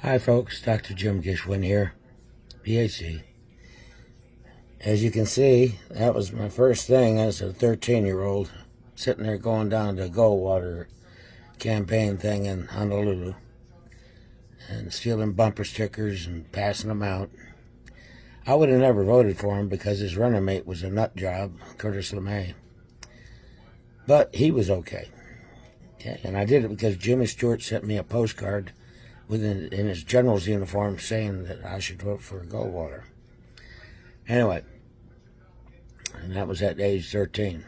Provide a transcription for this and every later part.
Hi folks, Dr. Jim Gishwin here, PhD. As you can see, that was my first thing as a 13-year-old, sitting there going down to Goldwater campaign thing in Honolulu and stealing bumper stickers and passing them out. I would have never voted for him because his running mate was a nut job, Curtis LeMay. But he was okay. And I did it because Jimmy Stewart sent me a postcard in his general's uniform saying that I should vote for Goldwater. Anyway, and that was at age 13.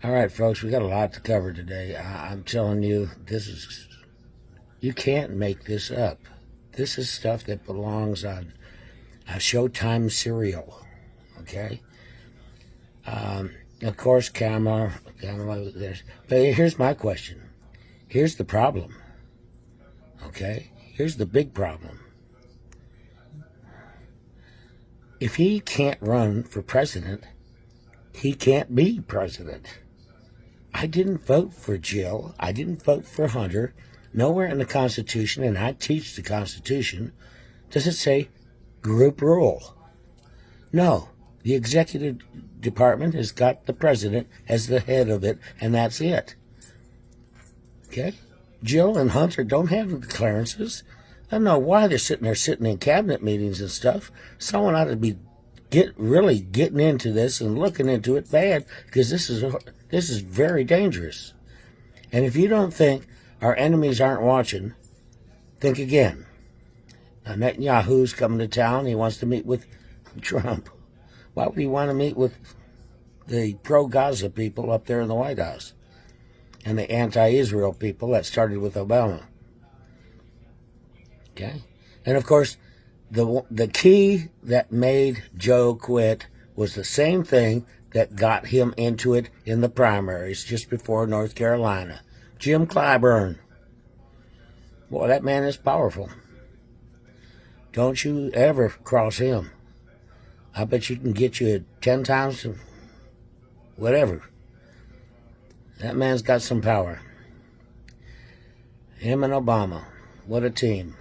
All right, folks, we got a lot to cover today. I'm telling you, you can't make this up. This is stuff that belongs on a Showtime serial, okay? Of course, Kamala was there. But here's my question. Here's the problem. Okay, here's the big problem. If he can't run for president, he can't be president. I didn't vote for Jill. I didn't vote for Hunter. Nowhere in the Constitution, and I teach the Constitution, does it say group rule. No, the executive department has got the president as the head of it, and that's it. Okay? Jill and Hunter don't have the clearances. I don't know why they're sitting in cabinet meetings and stuff. Someone ought to be really getting into this and looking into it bad, because this is very dangerous. And if you don't think our enemies aren't watching, think again. Netanyahu's coming to town. He wants to meet with Trump. Why would he want to meet with the pro-Gaza people up there in the White House and the anti-Israel people that started with Obama? Okay? And of course, the key that made Joe quit was the same thing that got him into it in the primaries just before North Carolina. Jim Clyburn. Boy, that man is powerful. Don't you ever cross him. I bet you can get you 10 times whatever. That man's got some power. Him and Obama. What a team.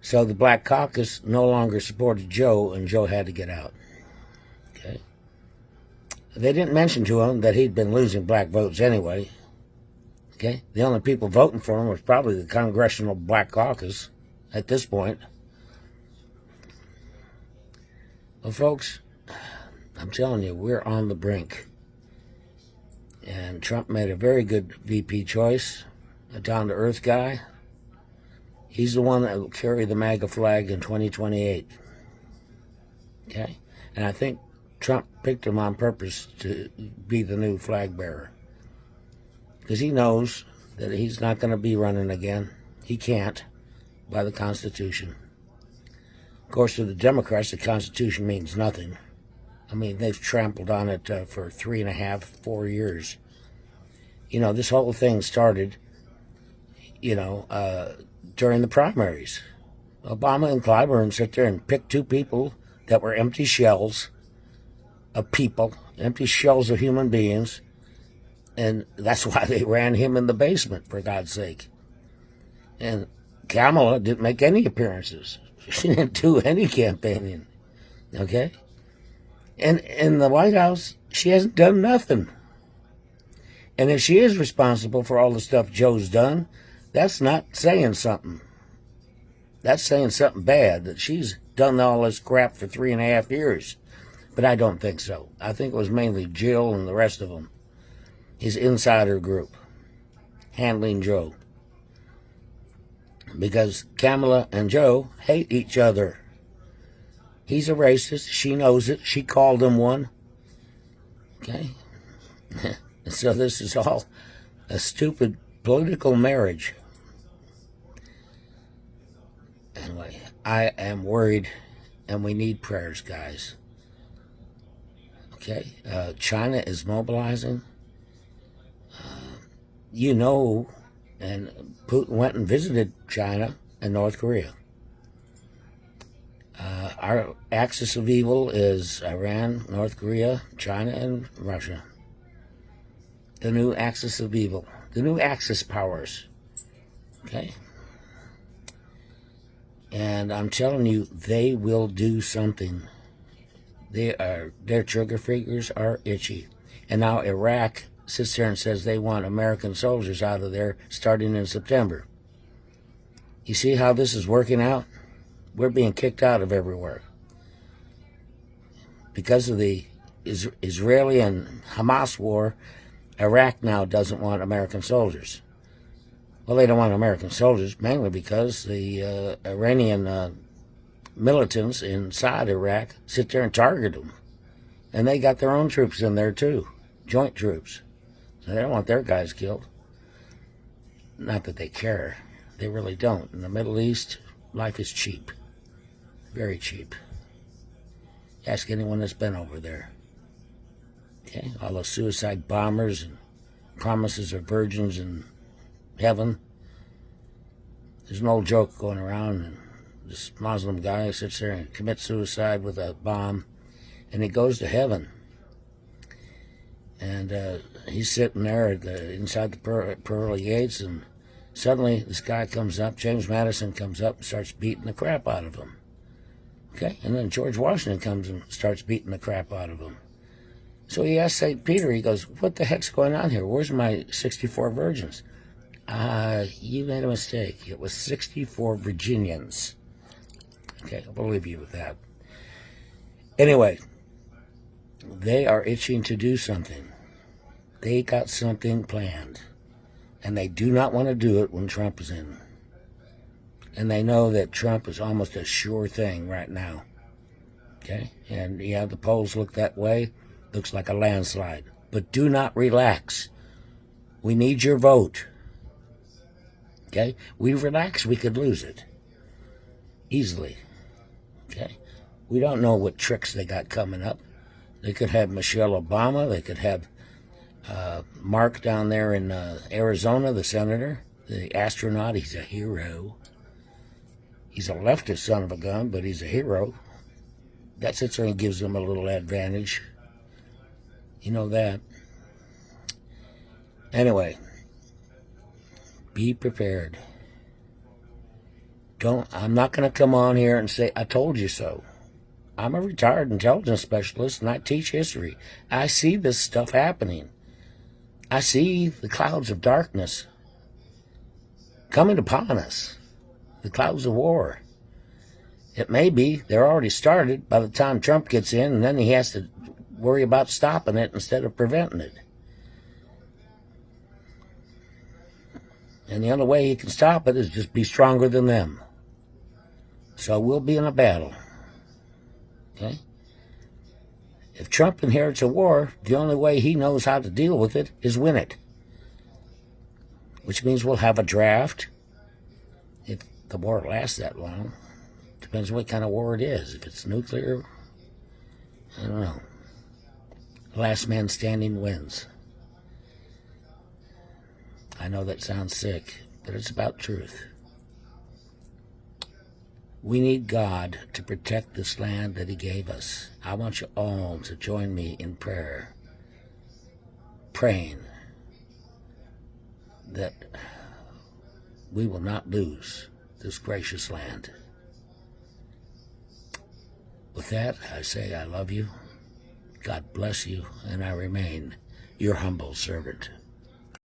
So the Black Caucus no longer supported Joe, and Joe had to get out. Okay. They didn't mention to him that he'd been losing black votes anyway. Okay. The only people voting for him was probably the Congressional Black Caucus at this point. Well, folks, I'm telling you, we're on the brink. And Trump made a very good VP choice, a down-to-earth guy. He's the one that will carry the MAGA flag in 2028. Okay? And I think Trump picked him on purpose to be the new flag bearer. Because he knows that he's not going to be running again. He can't, by the Constitution. Of course, to the Democrats, the Constitution means nothing. I mean, they've trampled on it for 3.5, 4 years. You know, this whole thing started, during the primaries. Obama and Clyburn sit there and pick two people that were empty shells of people, empty shells of human beings, and that's why they ran him in the basement, for God's sake. And Kamala didn't make any appearances. She didn't do any campaigning, okay? And in the White House, she hasn't done nothing. And if she is responsible for all the stuff Joe's done, that's not saying something. That's saying something bad, that she's done all this crap for 3.5 years. But I don't think so. I think it was mainly Jill and the rest of them, his insider group, handling Joe. Because Kamala and Joe hate each other. He's a racist. She knows it. She called him one. Okay? So this is all a stupid political marriage. Anyway, I am worried, and we need prayers, guys. Okay? China is mobilizing. And Putin went and visited China and North Korea. Our axis of evil is Iran, North Korea, China, and Russia. The new axis of evil. The new Axis powers. Okay? And I'm telling you, they will do something. Their trigger fingers are itchy. And now Iraq sits there and says they want American soldiers out of there starting in September. You see how this is working out? We're being kicked out of everywhere. Because of the Israeli and Hamas war, Iraq now doesn't want American soldiers. Well, they don't want American soldiers, mainly because the Iranian militants inside Iraq sit there and target them. And they got their own troops in there, too. Joint troops. So they don't want their guys killed. Not that they care. They really don't. In the Middle East, life is cheap. Very cheap. Ask anyone that's been over there. Okay? All those suicide bombers and promises of virgins in heaven. There's an old joke going around, and this Muslim guy sits there and commits suicide with a bomb, and he goes to heaven. And he's sitting there inside the pearly gates, and suddenly this guy comes up, James Madison comes up and starts beating the crap out of him. Okay? And then George Washington comes and starts beating the crap out of him. So he asks St. Peter, he goes, what the heck's going on here? Where's my 64 virgins? You made a mistake. It was 64 Virginians. Okay, I'll believe you with that. Anyway, they are itching to do something. They got something planned. And they do not want to do it when Trump is in. And they know that Trump is almost a sure thing right now. Okay? And yeah, the polls look that way. Looks like a landslide. But do not relax. We need your vote. Okay? We relax, we could lose it. Easily. Okay? We don't know what tricks they got coming up. They could have Michelle Obama. They could have Mark down there in Arizona, the senator, the astronaut. He's a hero. He's a leftist son of a gun, but he's a hero. That sits there and gives them a little advantage. You know that. Anyway, be prepared. I'm not going to come on here and say, I told you so. I'm a retired intelligence specialist, and I teach history. I see this stuff happening. I see the clouds of darkness coming upon us. The clouds of war. It may be they're already started by the time Trump gets in, and then he has to worry about stopping it instead of preventing it. And the only way he can stop it is just be stronger than them. So we'll be in a battle. Okay? If Trump inherits a war, the only way he knows how to deal with it is win it. Which means we'll have a draft. If the war lasts that long. Depends what kind of war it is. If it's nuclear, I don't know. Last man standing wins. I know that sounds sick, but it's about truth. We need God to protect this land that he gave us. I want you all to join me in prayer, praying that we will not lose this gracious land. With that, I say I love you, God bless you, and I remain your humble servant.